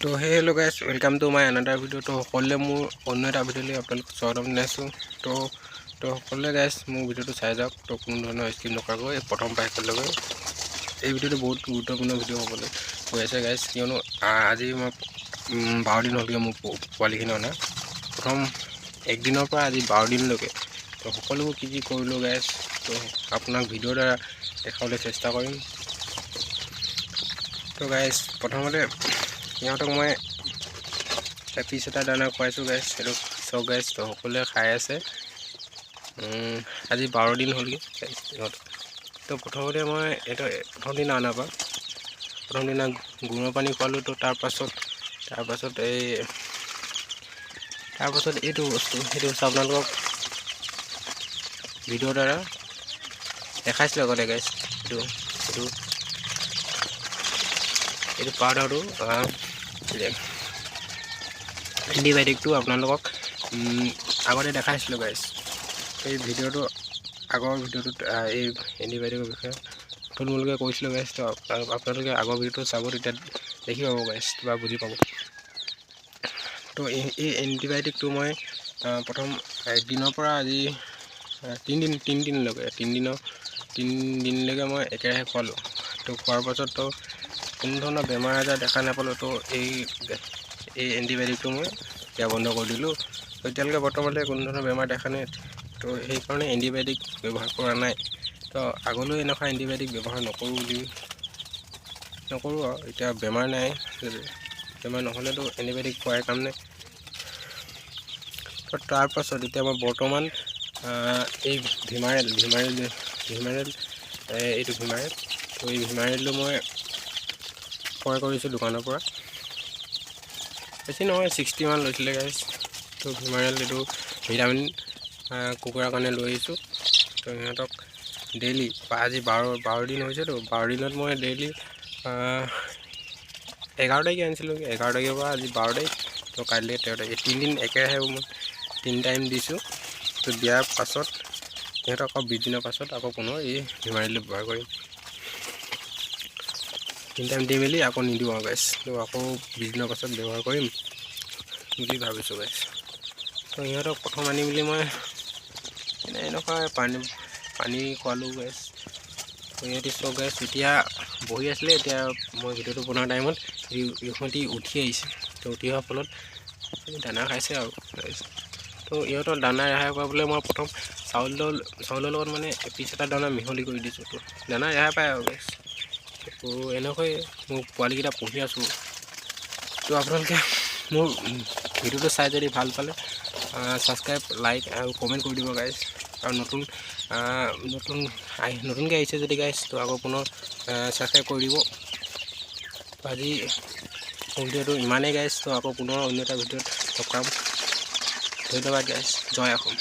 তো hello guys, welcome to my another video'. তো সকলোৱে মোৰ অন্য এটা ভিডিঅ'লৈ আপোনালোকক স্বাগতম জনাইছোঁ। তো সকলোৱে গাইজ মোৰ ভিডিঅ'টো চাই যাওক। তো কোনো ধৰণৰ স্কিপ নকৰাকৈ প্ৰথম পৰা শেষলৈকে এই ভিডিঅ'টো বহুত গুৰুত্বপূৰ্ণ ভিডিঅ' হ'বলৈ গৈ আছে গাইজ, কিয়নো আজি মই 12 দিন হ'লগৈ মোৰ পোৱালিখিনি অনা। প্ৰথম একদিনৰ পৰা আজি 12 দিনলৈকে তো সকলোবোৰ কি কৰিলোঁ গাইজ, তো আপোনাক ভিডিঅ'ৰ দ্বাৰা দেখাবলৈ চেষ্টা কৰিম। তো গাইজ প্ৰথমতে সিহঁতক মই পিছ এটা দানা খুৱাইছোঁ গাইজ, সেইটো চাওক গাইজ। তো সকলোৱে খাই আছে। আজি 12 দিন হ'লগৈ সিহঁত। তো প্ৰথমতে মই এইটো প্ৰথম দিনা অনাৰ পৰা প্ৰথম দিনা গুড়ৰ পানী খোৱালোঁ। তো তাৰপাছত এইটো বস্তু, সেইটো বস্তু আপোনালোকক ভিডিঅ'ৰ দ্বাৰা দেখাইছিলোঁ আগতে গাইজ। এইটো পাউডাৰটো এণ্টিবায়'টিকটো আপোনালোকক আগতে দেখাইছিলোঁ গাইজ। এই ভিডিঅ'টো আগৰ ভিডিঅ'টোত এই এণ্টিবায়'টিকৰ বিষয়ে থুলমূলকৈ কৈছিলোঁ গাইজ। তো আপোনালোকে আগৰ ভিডিঅ'টো চাব, তেতিয়া দেখি পাব গাইজ বা বুজি পাব। তো এই এণ্টিবায়'টিকটো মই প্ৰথম একদিনৰ পৰা আজি 3 দিনলৈকে মই একেৰাহে খোৱালোঁ। তো খোৱাৰ পাছত তো কোনো ধৰণৰ বেমাৰ আজাৰ দেখা নাপালোঁ। তো এই এণ্টিবায়'টিকটো মই দিয়া বন্ধ কৰি দিলোঁ। তো এতিয়ালৈকে বৰ্তমানলৈ কোনো ধৰণৰ বেমাৰ দেখা নাই। তো সেইকাৰণে এণ্টিবায়'টিক ব্যৱহাৰ কৰা নাই। তো আগলৈ এনেকুৱা এণ্টিবায়'টিক ব্যৱহাৰ নকৰোঁ আৰু এতিয়া বেমাৰ নাই। বেমাৰ নহ'লেতো এণ্টিবায়'টিক খোৱাৰ কাম নাই। তো তাৰপাছত এতিয়া মই বৰ্তমান এই ভিমাৰেল এইটো ভিমাৰেল। তো এই ভিমাৰেলটো মই ক্ৰয় কৰিছোঁ দোকানৰ পৰা। বেছি নহয়, 60 মান লৈছিলে গাইজ। তো ভিমাৰেল এইটো ভিটামিন কুকুৰাৰ কাৰণে লৈ আহিছোঁ। তো সিহঁতক ডেইলি আজি 12 দিন হৈছে। তো 12 দিনত মই ডেইলি 11 তাৰিখে আনিছিলোঁ। 11 তাৰিখৰ পৰা আজি 12 তাৰিখ। তো কাইলৈ 13 তাৰিখ। 3 দিন একেৰাহে মই 3 টাইম দিছোঁ। তো দিয়াৰ পাছত সিহঁতক আকৌ 20 দিনৰ পাছত আকৌ পুনৰ এই ভিমাৰেলটো ব্যৱহাৰ কৰিম। 3 টাইম দি মেলি আকৌ নিদিওঁ আৰু গাইজ। তো আকৌ 20 দিনৰ পাছত ব্যৱহাৰ কৰিম বুলি ভাবিছোঁ গাইজ। তো সিহঁতক প্ৰথম আনি মেলি মই এনেকুৱা পানী খোৱালোঁ গাইজ। তো সিহঁতি চাওক গাইজ, এতিয়া বহি আছিলে। এতিয়া মই ভিডিঅ'টো বনোৱা টাইমত ইহঁতি উঠি আহিছে। তো উঠি অহাৰ ফলত দানা খাইছে আৰু গাইজ। তো ইহঁতৰ দানা ৰেহাই কৰিবলৈ মই প্ৰথম চাউলৰ লগত মানে পিছ এটা দানা মিহলি কৰি দিছোঁ। তো দানা ৰেহাই পায় আৰু গাইজ। তো এনেকৈ মোৰ পোৱালিকেইটা পুহি আছোঁ। তো আপোনালোকে মোৰ ভিডিঅ'টো চাই যদি ভাল পালে ছাবস্ক্ৰাইব, লাইক আৰু কমেণ্ট কৰি দিব গাইজ। আৰু নতুনকৈ আহিছে যদি গাইজ, তো আকৌ পুনৰ ছাবস্ক্ৰাইব কৰি দিব। তো আজি ভিডিঅ'টো ইমানেই গাইজ। তো আকৌ পুনৰ অন্য এটা ভিডিঅ'ত লগ পাম। ধন্যবাদ গাইজ। জয় অসম।